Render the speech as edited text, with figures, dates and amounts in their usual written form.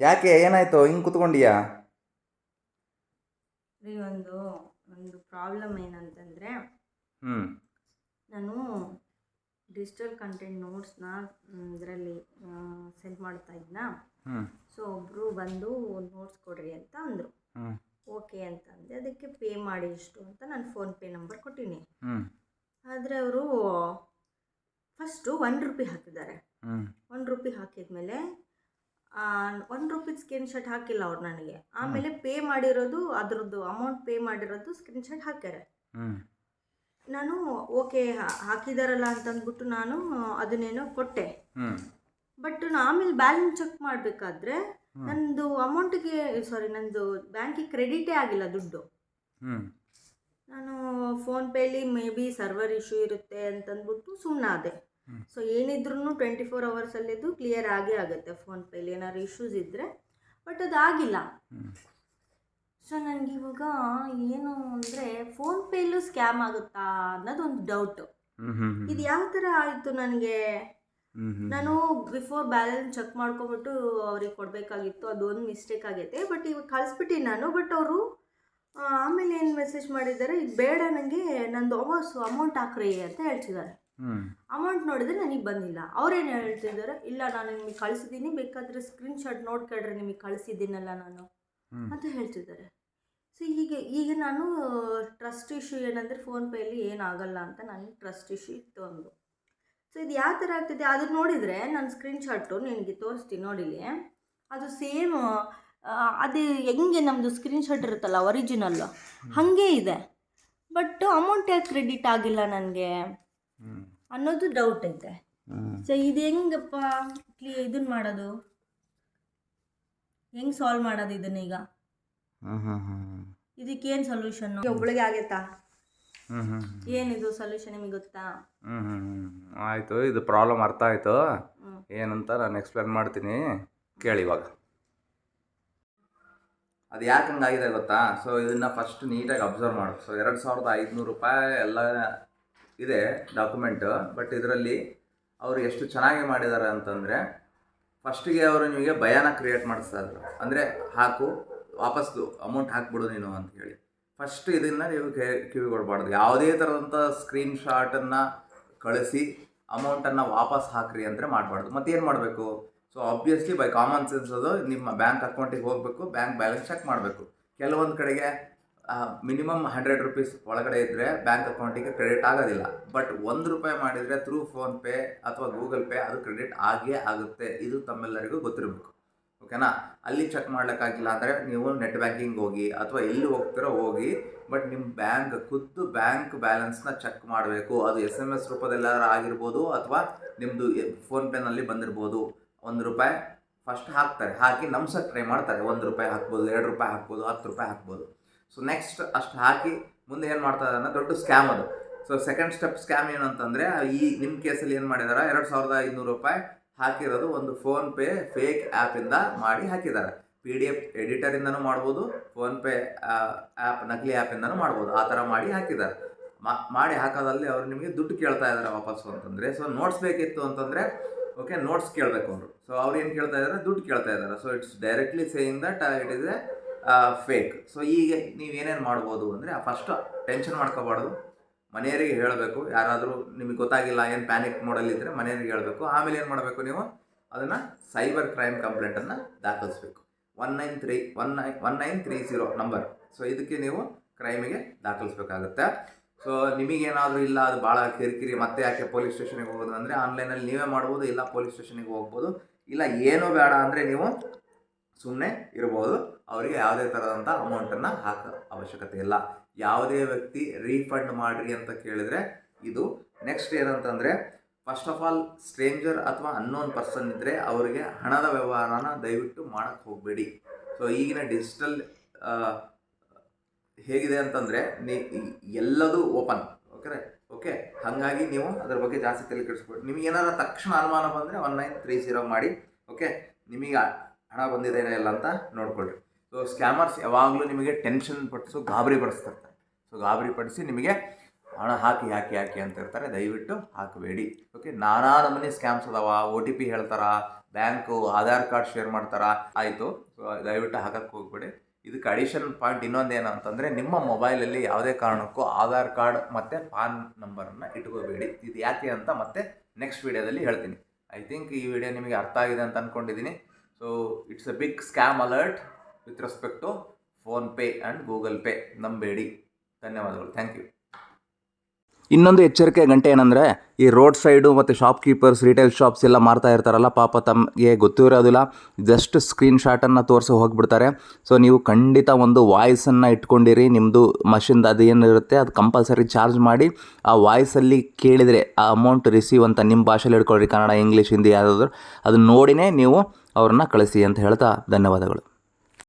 ಯಾಕೆ ಏನಾಯ್ತು ಹಿಂಗೆ ಕುತ್ಕೊಂಡಿಯಾ? ರೀ ಒಂದು ಪ್ರಾಬ್ಲಮ್ ಏನಂತಂದರೆ, ಹ್ಞೂ ನಾನು ಡಿಜಿಟಲ್ ಕಂಟೆಂಟ್ ನೋಟ್ಸ್ನ ಇದರಲ್ಲಿ ಸೆಂಡ್ ಮಾಡ್ತಾ ಇದ್ನ. ಹ್ಞೂ ಸೊ ಒಬ್ಬರು ಬಂದು ನೋಟ್ಸ್ ಕೊಡ್ರಿ ಅಂತ ಅಂದರು. ಹ್ಞೂ ಓಕೆ ಅಂತಂದೆ. ಅದಕ್ಕೆ ಪೇ ಮಾಡಿ ಇಷ್ಟು ಅಂತ ನಾನು ಫೋನ್ಪೇ ನಂಬರ್ ಕೊಟ್ಟೀನಿ. ಹ್ಞೂ ಆದರೆ ಅವರು ಫಸ್ಟು ₹1 ಹಾಕಿದ್ದಾರೆ. ಹ್ಞೂ ₹1 ಹಾಕಿದ್ಮೇಲೆ ₹1 ಸ್ಕ್ರೀನ್ಶಾಟ್ ಹಾಕಿಲ್ಲ ಅವ್ರು ನನಗೆ. ಆಮೇಲೆ ಪೇ ಮಾಡಿರೋದು, ಅದರದ್ದು ಅಮೌಂಟ್ ಪೇ ಮಾಡಿರೋದು ಸ್ಕ್ರೀನ್ಶಾಟ್ ಹಾಕ್ಯಾರೆ. ಹ್ಞೂ ನಾನು ಓಕೆ ಹಾಕಿದಾರಲ್ಲ ಅಂತಂದ್ಬಿಟ್ಟು ನಾನು ಅದನ್ನೇನೋ ಕೊಟ್ಟೆ. ಹ್ಞೂ ಬಟ್ ಆಮೇಲೆ ಬ್ಯಾಲೆನ್ಸ್ ಚೆಕ್ ಮಾಡಬೇಕಾದ್ರೆ ನಂದು ಅಮೌಂಟಿಗೆ ನಂದು ಬ್ಯಾಂಕಿಗೆ ಕ್ರೆಡಿಟೇ ಆಗಿಲ್ಲ ದುಡ್ಡು. ಹ್ಞೂ ನಾನು ಫೋನ್ಪೇಲಿ ಮೇ ಬಿ ಸರ್ವರ್ ಇಶ್ಯೂ ಇರುತ್ತೆ ಅಂತಂದ್ಬಿಟ್ಟು ಸುಮ್ಮನಾದೆ. ಸೊ ಏನಿದ್ರೂ 24 ಅವರ್ಸಲ್ಲಿದ್ದು ಕ್ಲಿಯರ್ ಆಗೇ ಆಗುತ್ತೆ ಫೋನ್ಪೇಲಿ ಏನಾದ್ರು ಇಶ್ಯೂಸ್ ಇದ್ದರೆ. ಬಟ್ ಅದಾಗಿಲ್ಲ. ಸೊ ನನಗಿವಾಗ ಏನು ಅಂದರೆ, ಫೋನ್ಪೇಲೂ ಸ್ಕ್ಯಾಮ್ ಆಗುತ್ತಾ ಅನ್ನೋದೊಂದು ಡೌಟು. ಇದು ಯಾವ ಥರ ಆಯಿತು ನನಗೆ? ನಾನು ಬಿಫೋರ್ ಬ್ಯಾಲೆನ್ಸ್ ಚೆಕ್ ಮಾಡ್ಕೊಬಿಟ್ಟು ಅವ್ರಿಗೆ ಕೊಡಬೇಕಾಗಿತ್ತು. ಅದೊಂದು ಮಿಸ್ಟೇಕ್ ಆಗೈತೆ. ಬಟ್ ಇವಾಗ ಕಳಿಸ್ಬಿಟ್ಟು ನಾನು, ಬಟ್ ಅವರು ಆಮೇಲೆ ಏನು ಮೆಸೇಜ್ ಮಾಡಿದ್ದಾರೆ, ಇದು ಬೇಡ, ನನಗೆ ನಂದು ಅಮೌಂಟ್ ಹಾಕ್ರಿ ಅಂತ ಹೇಳ್ತಿದ್ದಾರೆ. ಅಮೌಂಟ್ ನೋಡಿದ್ರೆ ನನಗೆ ಬಂದಿಲ್ಲ. ಅವ್ರೇನು ಹೇಳ್ತಿದ್ದಾರೆ, ಇಲ್ಲ ನಾನು ನಿಮಗೆ ಕಳಿಸಿದ್ದೀನಿ, ಬೇಕಾದರೆ ಸ್ಕ್ರೀನ್ಶಾಟ್ ನೋಡ್ಕೊಳ್ರಿ, ನಿಮಗೆ ಕಳಿಸಿದ್ದೀನಲ್ಲ ನಾನು ಅಂತ ಹೇಳ್ತಿದ್ದಾರೆ. ಸೊ ಈಗ ನಾನು ಟ್ರಸ್ಟ್ ಇಶ್ಯೂ ಏನಂದರೆ, ಫೋನ್ಪೇಯಲ್ಲಿ ಏನಾಗಲ್ಲ ಅಂತ ನನಗೆ ಟ್ರಸ್ಟ್ ಇಶ್ಯೂ ಇತ್ತು ಒಂದು. ಸೊ ಇದು ಯಾವ ಥರ ಆಗ್ತಿದೆ ಅದು ನೋಡಿದರೆ, ನನ್ನ ಸ್ಕ್ರೀನ್ಶಾಟು ನಿನಗೆ ತೋರಿಸ್ತೀನಿ ನೋಡಿಲಿ. ಅದು ಸೇಮ್ ಅದು ಹೆಂಗೆ ನಮ್ಮದು ಸ್ಕ್ರೀನ್ಶಾಟ್ ಇರುತ್ತಲ್ಲ ಒರಿಜಿನಲ್ಲು, ಹಾಗೇ ಇದೆ. ಬಟ್ ಅಮೌಂಟ್ ಯಾಕೆ ಕ್ರೆಡಿಟ್ ಆಗಿಲ್ಲ ನನಗೆ ಅನ್ನೋದು ಡೌಟ್ ಐತೆ. ಸೊ ಇದು ಹೆಂಗಪ್ಪ ಇದನ್ನು ಮಾಡೋದು, ಹೆಂಗೆ ಸಾಲ್ವ್ ಮಾಡೋದು ಇದನ್ನೀಗ? ಇದಕ್ಕೇನು ಸೊಲ್ಯೂಷನ್ನು? ಒಬ್ಬಳಿಗೆ ಆಗೈತಾ? ಏನಿದು ಸೊಲ್ಯೂಷನ್ ನಿಮಗೆ ಗೊತ್ತಾ? ಆಯಿತು, ಇದು ಪ್ರಾಬ್ಲಮ್ ಅರ್ಥ ಆಯಿತು. ಏನಂತ ನಾನು ಎಕ್ಸ್ಪ್ಲೇನ್ ಮಾಡ್ತೀನಿ, ಕೇಳಿ ಇವಾಗ. ಅದು ಯಾಕೆ ಹಂಗಾಗಿದೆ ಗೊತ್ತಾ? ಸೊ ಇದನ್ನು ಫಸ್ಟ್ ನೀಟಾಗಿ ಅಬ್ಸರ್ವ್ ಮಾಡು. ಸೊ ₹2,500 ಎಲ್ಲ ಇದೆ ಡಾಕ್ಯುಮೆಂಟು. ಬಟ್ ಇದರಲ್ಲಿ ಅವರು ಎಷ್ಟು ಚೆನ್ನಾಗಿ ಮಾಡಿದ್ದಾರೆ ಅಂತಂದರೆ, ಫಸ್ಟಿಗೆ ಅವರು ನಿಮಗೆ ಭಯನ ಕ್ರಿಯೇಟ್ ಮಾಡಿಸ್ತಾ ಇದ್ರು. ಅಂದರೆ ಹಾಕು, ವಾಪಸ್ಸು ಅಮೌಂಟ್ ಹಾಕ್ಬಿಡು ನೀನು ಅಂತ ಹೇಳಿ. ಫಸ್ಟ್ ಇದನ್ನು ನೀವು ಕಿವಿಗೊಡ್ಬಾರ್ದು. ಯಾವುದೇ ಥರದಂಥ ಸ್ಕ್ರೀನ್ಶಾಟನ್ನು ಕಳಿಸಿ ಅಮೌಂಟನ್ನು ವಾಪಸ್ ಹಾಕ್ರಿ ಅಂದರೆ ಮಾಡಬಾರ್ದು. ಮತ್ತೇನು ಮಾಡಬೇಕು? So obviously by common sense ಅದು ನಿಮ್ಮ ಬ್ಯಾಂಕ್ ಅಕೌಂಟಿಗೆ ಹೋಗಬೇಕು, ಬ್ಯಾಂಕ್ ಬ್ಯಾಲೆನ್ಸ್ ಚೆಕ್ ಮಾಡಬೇಕು. ಕೆಲವೊಂದು ಕಡೆಗೆ ಮಿನಿಮಮ್ ₹100 ಒಳಗಡೆ ಇದ್ದರೆ ಬ್ಯಾಂಕ್ ಅಕೌಂಟಿಗೆ ಕ್ರೆಡಿಟ್ ಆಗೋದಿಲ್ಲ. ಬಟ್ ₹1 ಮಾಡಿದರೆ ಥ್ರೂ ಫೋನ್ಪೇ ಅಥವಾ ಗೂಗಲ್ ಪೇ ಅದು ಕ್ರೆಡಿಟ್ ಆಗೇ ಆಗುತ್ತೆ. ಇದು ತಮ್ಮೆಲ್ಲರಿಗೂ ಗೊತ್ತಿರಬೇಕು. ಓಕೆನಾ? ಅಲ್ಲಿ ಚೆಕ್ ಮಾಡ್ಲಿಕ್ಕಾಗಿಲ್ಲ ಅಂದರೆ ನೀವು ನೆಟ್ ಬ್ಯಾಂಕಿಂಗ್ ಹೋಗಿ ಅಥವಾ ಎಲ್ಲಿ ಹೋಗ್ತಿರೋ ಹೋಗಿ, ಬಟ್ ನಿಮ್ಮ ಖುದ್ದು ಬ್ಯಾಂಕ್ ಬ್ಯಾಲೆನ್ಸ್ನ ಚೆಕ್ ಮಾಡಬೇಕು. ಅದು SMS ರೂಪದಲ್ಲಾದ್ರೂ ಆಗಿರ್ಬೋದು ಅಥವಾ ನಿಮ್ಮದು ಫೋನ್ಪೇನಲ್ಲಿ ಬಂದಿರ್ಬೋದು. ₹1 ಫಸ್ಟ್ ಹಾಕ್ತಾರೆ, ಹಾಕಿ ನಂಬ್ಸಕ್ಕೆ ಟ್ರೈ ಮಾಡ್ತಾರೆ. ₹1 ಹಾಕ್ಬೋದು, ₹2 ಹಾಕ್ಬೋದು, ₹10 ಹಾಕ್ಬೋದು. ಸೊ ನೆಕ್ಸ್ಟ್ ಅಷ್ಟು ಹಾಕಿ ಮುಂದೆ ಏನು ಮಾಡ್ತಾರೆ ಅನ್ನೋ ದೊಡ್ಡ ಸ್ಕ್ಯಾಮ್ ಅದು. ಸೊ ಸೆಕೆಂಡ್ ಸ್ಟೆಪ್ ಸ್ಕ್ಯಾಮ್ ಏನು ಅಂತಂದರೆ, ನಿಮ್ಮ ಕೇಸಲ್ಲಿ ಏನು ಮಾಡಿದ್ದಾರೆ, ₹2,500 ಹಾಕಿರೋದು ಒಂದು ಫೋನ್ಪೇ ಫೇಕ್ ಆ್ಯಪಿಂದ ಮಾಡಿ ಹಾಕಿದ್ದಾರೆ. PDF ಎಡಿಟರಿಂದನೂ ಮಾಡ್ಬೋದು, ಫೋನ್ಪೇ ಆ್ಯಪ್ ನಕಲಿ ಆ್ಯಪಿಂದನೂ ಮಾಡ್ಬೋದು. ಆ ಥರ ಮಾಡಿ ಹಾಕಿದ್ದಾರೆ. ಮಾಡಿ ಹಾಕೋದಲ್ಲಿ ಅವರು ನಿಮಗೆ ದುಡ್ಡು ಕೇಳ್ತಾ ಇದ್ದಾರೆ ವಾಪಸ್ಸು ಅಂತಂದರೆ. ಸೊ ನೋಟ್ಸ್ ಬೇಕಿತ್ತು ಅಂತಂದರೆ ಓಕೆ, ನೋಟ್ಸ್ ಕೇಳಬೇಕು ಅವರು. ಸೊ ಅವ್ರು ಏನು ಕೇಳ್ತಾ ಇದ್ದಾರೆ, ದುಡ್ಡು ಕೇಳ್ತಾ ಇದ್ದಾರೆ. So it's directly saying that it is A fake. So ಈಗ ನೀವೇನೇನು ಮಾಡ್ಬೋದು ಅಂದರೆ, ಫಸ್ಟ್ ಟೆನ್ಷನ್ ಮಾಡ್ಕೋಬಾರ್ದು, ಮನೆಯವರಿಗೆ ಹೇಳಬೇಕು. ಯಾರಾದರೂ ನಿಮಗೆ ಗೊತ್ತಾಗಿಲ್ಲ, ಏನು ಪ್ಯಾನಿಕ್ ಮೋಡಲ್ಲಿದ್ದರೆ ಮನೆಯವರಿಗೆ ಹೇಳಬೇಕು. ಆಮೇಲೆ ಏನು ಮಾಡಬೇಕು, ನೀವು ಅದನ್ನು ಸೈಬರ್ ಕ್ರೈಮ್ ಕಂಪ್ಲೇಂಟನ್ನು ದಾಖಲಿಸಬೇಕು. 1930 ನಂಬರ್. ಸೊ ಇದಕ್ಕೆ ನೀವು ಕ್ರೈಮಿಗೆ ದಾಖಲಿಸಬೇಕಾಗುತ್ತೆ. ಸೊ ನಿಮಗೇನಾದರೂ ಇಲ್ಲ, ಅದು ಭಾಳ ಕಿರಿಕಿರಿ, ಮತ್ತೆ ಯಾಕೆ ಪೊಲೀಸ್ ಸ್ಟೇಷನಿಗೆ ಹೋಗೋದು ಅಂದರೆ, ಆನ್ಲೈನಲ್ಲಿ ನೀವೇ ಮಾಡ್ಬೋದು, ಇಲ್ಲ ಪೊಲೀಸ್ ಸ್ಟೇಷನಿಗೆ ಹೋಗ್ಬೋದು. ಇಲ್ಲ ಏನೂ ಬೇಡ ಅಂದರೆ ನೀವು ಸುಮ್ಮನೆ ಇರ್ಬೋದು. ಅವರಿಗೆ ಯಾವುದೇ ಥರದಂಥ ಅಮೌಂಟನ್ನು ಹಾಕೋ ಅವಶ್ಯಕತೆ ಇಲ್ಲ. ಯಾವುದೇ ವ್ಯಕ್ತಿ ರೀಫಂಡ್ ಮಾಡಿರಿ ಅಂತ ಕೇಳಿದರೆ ಇದು ನೆಕ್ಸ್ಟ್ ಏನಂತಂದರೆ, ಫಸ್ಟ್ ಆಫ್ ಆಲ್ ಸ್ಟ್ರೇಂಜರ್ ಅಥವಾ ಅನ್ನೋನ್ ಪರ್ಸನ್ ಇದ್ದರೆ ಅವರಿಗೆ ಹಣದ ವ್ಯವಹಾರನ ದಯವಿಟ್ಟು ಮಾಡೋಕ್ಕೆ ಹೋಗಬೇಡಿ. ಸೊ ಈಗಿನ ಡಿಜಿಟಲ್ ಹೇಗಿದೆ ಅಂತಂದರೆ ಎಲ್ಲದೂ ಓಪನ್. ಓಕೆ ಹಾಗಾಗಿ ನೀವು ಅದರ ಬಗ್ಗೆ ಜಾಸ್ತಿ ತಲೆ ಕೆಡಿಸ್ಕೊಡಿ. ನಿಮಗೆ ಏನಾದ್ರು ತಕ್ಷಣ ಅನುಮಾನ ಬಂದರೆ 1930 ಮಾಡಿ. ಓಕೆ, ನಿಮಗೆ ಹಣ ಬಂದಿದೆ ಇಲ್ಲ ಅಂತ ನೋಡ್ಕೊಳ್ರಿ. ಸೊ ಸ್ಕ್ಯಾಮರ್ಸ್ ಯಾವಾಗಲೂ ನಿಮಗೆ ಟೆನ್ಷನ್ ಪಡಿಸು, ಗಾಬರಿ ಪಡಿಸ್ತಿರ್ತಾರೆ. ಸೊ ಗಾಬರಿ ಪಡಿಸಿ ನಿಮಗೆ ಹಣ ಹಾಕಿ ಅಂತ ಇರ್ತಾರೆ. ದಯವಿಟ್ಟು ಹಾಕಬೇಡಿ. ಓಕೆ, ನಾನಾ ನಮೂನಿ ಸ್ಕ್ಯಾಮ್ಸ್ ಅದಾವ. OTP ಹೇಳ್ತಾರ, ಬ್ಯಾಂಕು ಆಧಾರ್ ಕಾರ್ಡ್ ಶೇರ್ ಮಾಡ್ತಾರಾ ಆಯಿತು. ಸೊ ದಯವಿಟ್ಟು ಹಾಕಕ್ಕೆ ಹೋಗ್ಬೇಡಿ. ಇದಕ್ಕೆ ಅಡಿಷನಲ್ ಪಾಯಿಂಟ್ ಇನ್ನೊಂದೇನು ಅಂತಂದರೆ, ನಿಮ್ಮ ಮೊಬೈಲಲ್ಲಿ ಯಾವುದೇ ಕಾರಣಕ್ಕೂ ಆಧಾರ್ ಕಾರ್ಡ್ ಮತ್ತು ಪಾನ್ ನಂಬರನ್ನು ಇಟ್ಕೋಬೇಡಿ. ಇದು ಯಾಕೆ ಅಂತ ಮತ್ತೆ ನೆಕ್ಸ್ಟ್ ವೀಡಿಯೋದಲ್ಲಿ ಹೇಳ್ತೀನಿ. ಐ ಥಿಂಕ್ ಈ ವಿಡಿಯೋ ನಿಮಗೆ ಅರ್ಥ ಆಗಿದೆ ಅಂತ ಅಂದ್ಕೊಂಡಿದ್ದೀನಿ. So it's a big scam alert with respect to PhonePe and Google Pay. ನಂಬೇಡಿ. ಧನ್ಯವಾದಗಳು. Thank you. ಇನ್ನೊಂದು ಎಚ್ಚರಿಕೆ ಗಂಟೆ ಏನಂದರೆ, ಈ ರೋಡ್ ಸೈಡು ಮತ್ತು ಶಾಪ್ಕೀಪರ್ಸ್, ರಿಟೇಲ್ ಶಾಪ್ಸ್ ಎಲ್ಲ ಮಾರ್ತಾ ಇರ್ತಾರಲ್ಲ, ಪಾಪ ತಮಗೆ ಗೊತ್ತಿರೋದಿಲ್ಲ, ಜಸ್ಟ್ ಸ್ಕ್ರೀನ್ಶಾಟನ್ನು ತೋರಿಸಿ ಹೋಗಿಬಿಡ್ತಾರೆ. ಸೊ ನೀವು ಖಂಡಿತ ಒಂದು ವಾಯ್ಸನ್ನು ಇಟ್ಕೊಂಡಿರಿ. ನಿಮ್ಮದು ಮಷಿನ್ದು ಅದು ಏನಿರುತ್ತೆ ಅದು ಕಂಪಲ್ಸರಿ ಚಾರ್ಜ್ ಮಾಡಿ ಆ ವಾಯ್ಸಲ್ಲಿ ಕೇಳಿದರೆ ಆ ಅಮೌಂಟ್ ರಿಸೀವ್ ಅಂತ ನಿಮ್ಮ ಭಾಷೆಯಲ್ಲಿ ಇಟ್ಕೊಳ್ರಿ, ಕನ್ನಡ, ಇಂಗ್ಲೀಷ್, ಹಿಂದಿ ಯಾವುದಾದ್ರು ಅದನ್ನ ನೋಡಿನೇ ನೀವು ಅವ್ರನ್ನ ಕಳಿಸಿ ಅಂತ ಹೇಳ್ತಾ ಧನ್ಯವಾದಗಳು.